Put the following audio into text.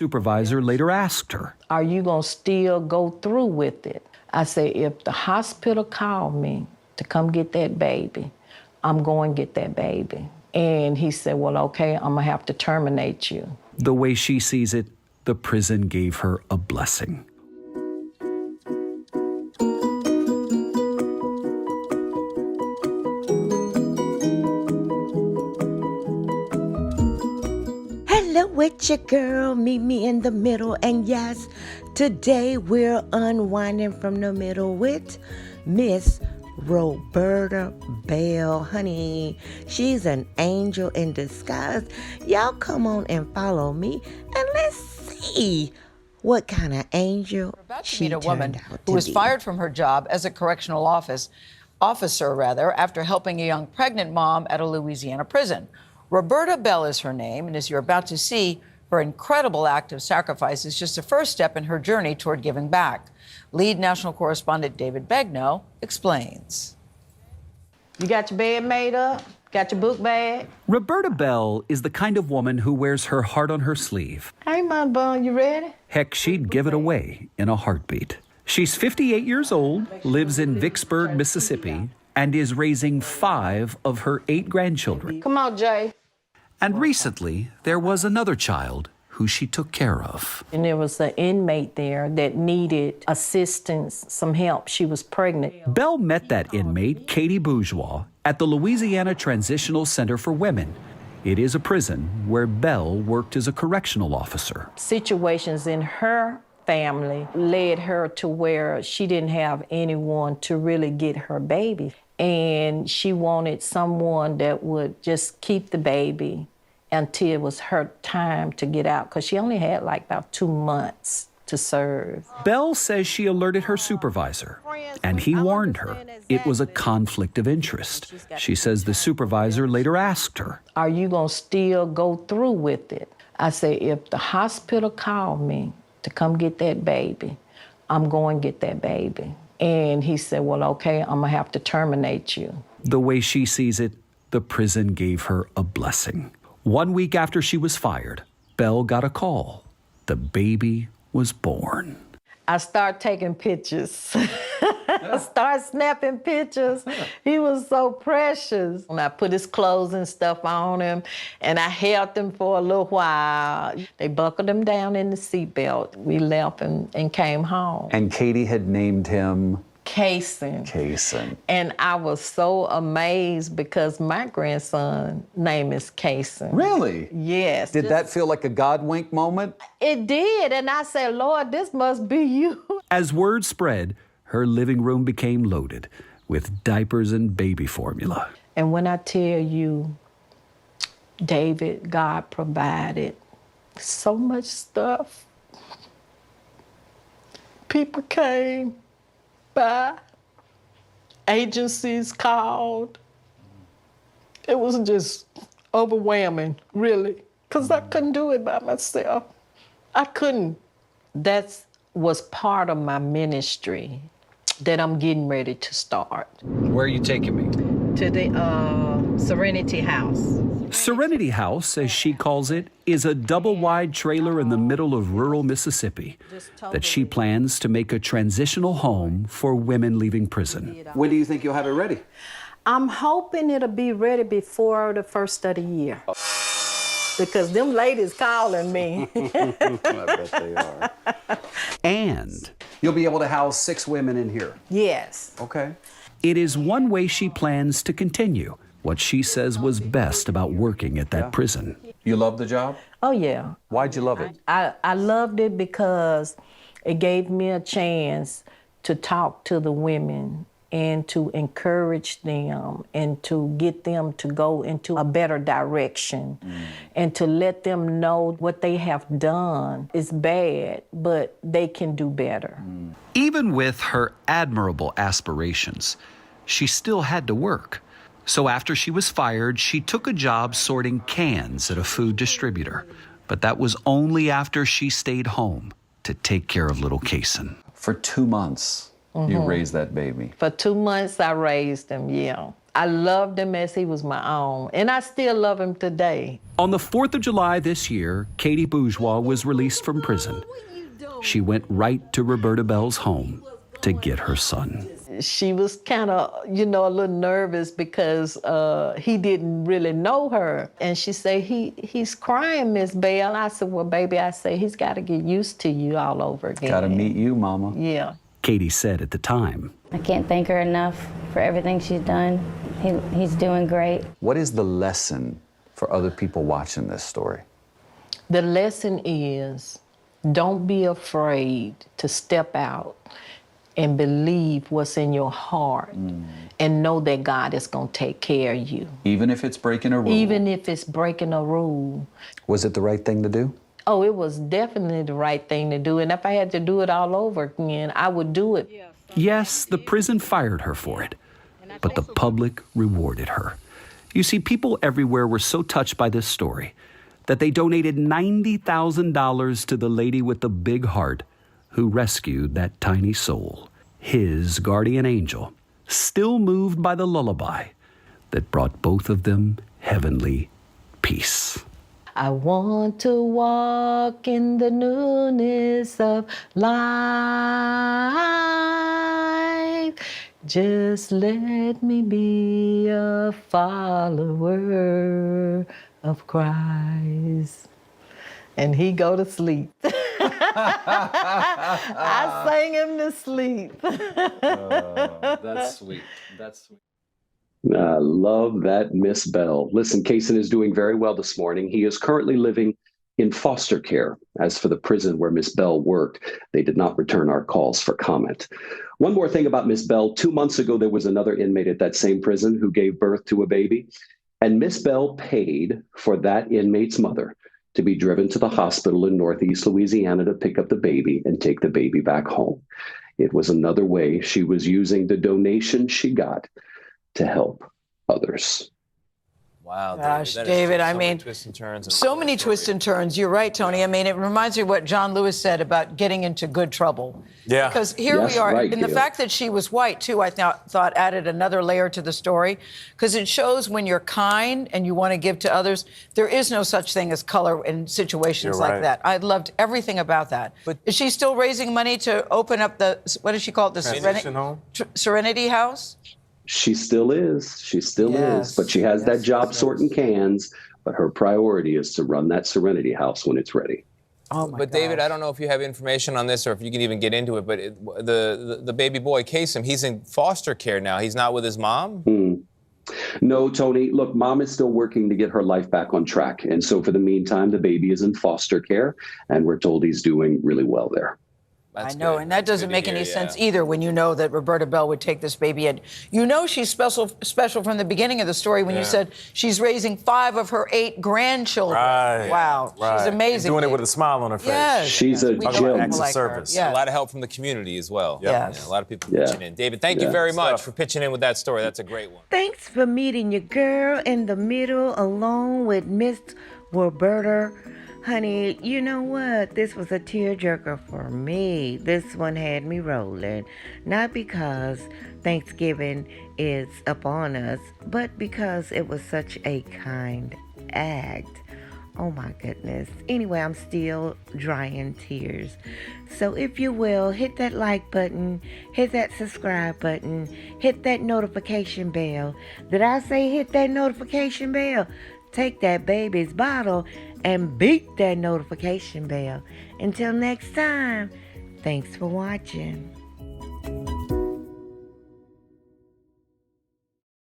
Supervisor later asked her, "Are you going to still go through with it?" I said, "If the hospital called me to come get that baby, I'm going to get that baby." And he said, "Well, okay, I'm going to have to terminate you." the way she sees it, the prison gave her a blessing. Hello, with your girl, meet me in the middle. And yes, today we're unwinding from the middle with Miss Roberta Bell. Honey, she's an angel in disguise. Y'all come on and follow me and let's see what kind of angel she meet a woman turned out who to was be. fired from her job as a correctional officer after helping a young pregnant mom at a Louisiana prison. Roberta Bell is her name, and as you're about to see, her incredible act of sacrifice is just the first step in her journey toward giving back. Lead national correspondent David Begnaud explains. You got your bed made up? Got your book bag? Roberta Bell is the kind of woman who wears her heart on her sleeve. Hey, my bun, you ready? Heck, she'd give it away in a heartbeat. She's 58 years old, lives in Vicksburg, Mississippi, and is raising 5 of her 8 grandchildren. Come on, Jay. And recently, there was another child who she took care of. And there was an inmate there that needed assistance, some help. She was pregnant. Bell met that inmate, Katie Bourgeois, at the Louisiana Transitional Center for Women. It is a prison where Bell worked as a correctional officer. Situations in her family led her to where she didn't have anyone to really get her baby. And she wanted someone that would just keep the baby until it was her time to get out, because she only had like about 2 months to serve. Bell says she alerted her supervisor, and he warned her it was a conflict of interest. She says the supervisor later asked her, "Are you going to still go through with it?" I said, "If the hospital called me to come get that baby, I'm going to get that baby." And he said, "Well, okay, I'm going to have to terminate you." the way she sees it, the prison gave her a blessing. 1 week after she was fired, Bell got a call. The baby was born. I start taking pictures. I start snapping pictures. He was so precious. And I put his clothes and stuff on him, and I held him for a little while. They buckled him down in the seatbelt. We left and came home. And Katie had named him Kaysen. And I was so amazed because my grandson's name is Kaysen. Really? Yes. Did that feel like a God wink moment? It did, and I said, "Lord, this must be you." As word spread, her living room became loaded with diapers and baby formula. And when I tell you, David, God provided so much stuff. People came by, agencies called. It was just overwhelming, really, because I couldn't do it by myself. I couldn't. That was part of my ministry that I'm getting ready to start. Where are you taking me? To the Serenity House. Serenity House, as she calls it, is a double-wide trailer in the middle of rural Mississippi that she plans to make a transitional home for women leaving prison. When do you think you'll have it ready? I'm hoping it'll be ready before the first of the year. Because them ladies calling me. I bet they are. And you'll be able to house 6 women in here. Yes. Okay. It is one way she plans to continue what she says was best about working at that prison. You love the job? Oh, yeah. Why'd you love it? I loved it because it gave me a chance to talk to the women and to encourage them and to get them to go into a better direction and to let them know what they have done is bad, but they can do better. Even with her admirable aspirations, she still had to work. So after she was fired, she took a job sorting cans at a food distributor. But that was only after she stayed home to take care of little Kaysen. For 2 months, you raised that baby. For 2 months, I raised him, yeah. I loved him as he was my own, and I still love him today. On the 4th of July this year, Katie Bourgeois was released from prison. She went right to Roberta Bell's home to get her son. She was kind of, a little nervous because he didn't really know her. And she said, he's crying, Miss Bell. I said, well, baby, he's got to get used to you all over again. Got to meet you, Mama. Yeah. Katie said at the time. I can't thank her enough for everything she's done. He's doing great. What is the lesson for other people watching this story? The lesson is, don't be afraid to step out and believe what's in your heart and know that God is going to take care of you. Even if it's breaking a rule? Even if it's breaking a rule. Was it the right thing to do? Oh, it was definitely the right thing to do. And if I had to do it all over again, I would do it. Yes, the prison fired her for it, but the public rewarded her. You see, people everywhere were so touched by this story that they donated $90,000 to the lady with the big heart who rescued that tiny soul, his guardian angel, still moved by the lullaby that brought both of them heavenly peace. I want to walk in the newness of life. Just let me be a follower of Christ. And he go to sleep. I sang him to sleep. That's sweet. That's sweet. I love that, Miss Bell. Listen, Kaysen is doing very well this morning. He is currently living in foster care. As for the prison where Miss Bell worked, they did not return our calls for comment. One more thing about Miss Bell. 2 months ago, there was another inmate at that same prison who gave birth to a baby. And Miss Bell paid for that inmate's mother to be driven to the hospital in Northeast Louisiana to pick up the baby and take the baby back home. It was another way she was using the donation she got to help others. Wow, Gosh, that is David, so I mean, many twists and turns. So many twists and turns. You're right, Tony. I mean, it reminds me of what John Lewis said about getting into good trouble. Yeah. Because here Yes, we are. right, and the Gail. fact that she was white, too, I thought added another layer to the story. Because it shows when you're kind and you want to give to others, there is no such thing as color in situations You're like right. that. I loved everything about that. But is she still raising money to open up the, what does she call it? The Transition home? Serenity House? She still is. She still Yes, is. But she has that yes, job yes, sorting cans. But her priority is to run that Serenity House when it's ready. Oh, my But David, gosh. I don't know if you have information on this or if you can even get into it, but the baby boy, Kaysen, he's in foster care now. He's not with his mom? No, Tony, look, mom is still working to get her life back on track. And so for the meantime, the baby is in foster care, and we're told he's doing really well there. That's I know, good. and that That's doesn't good to make hear, any yeah. sense either when you know that Roberta Bell would take this baby in. You know she's special from the beginning of the story when you said she's raising 5 of her 8 grandchildren. Right. Wow, Right. she's amazing. And doing it with a smile on her face. Yes. She's a We love gem. people Acts of like her. service. Yeah. A lot of help from the community as well. Yes. Yeah, a lot of people Yeah. pitching in. David, thank you Yeah. very much Stuff. for pitching in with that story. That's a great one. Thanks for meeting your girl in the middle along with Miss Roberta. Honey, you know what? This was a tearjerker for me. This one had me rolling. Not because Thanksgiving is upon us, but because it was such a kind act. Oh my goodness. Anyway, I'm still drying tears. So if you will, hit that like button, hit that subscribe button, hit that notification bell. Did I say hit that notification bell? Take that baby's bottle and beat that notification bell. Until next time, thanks for watching.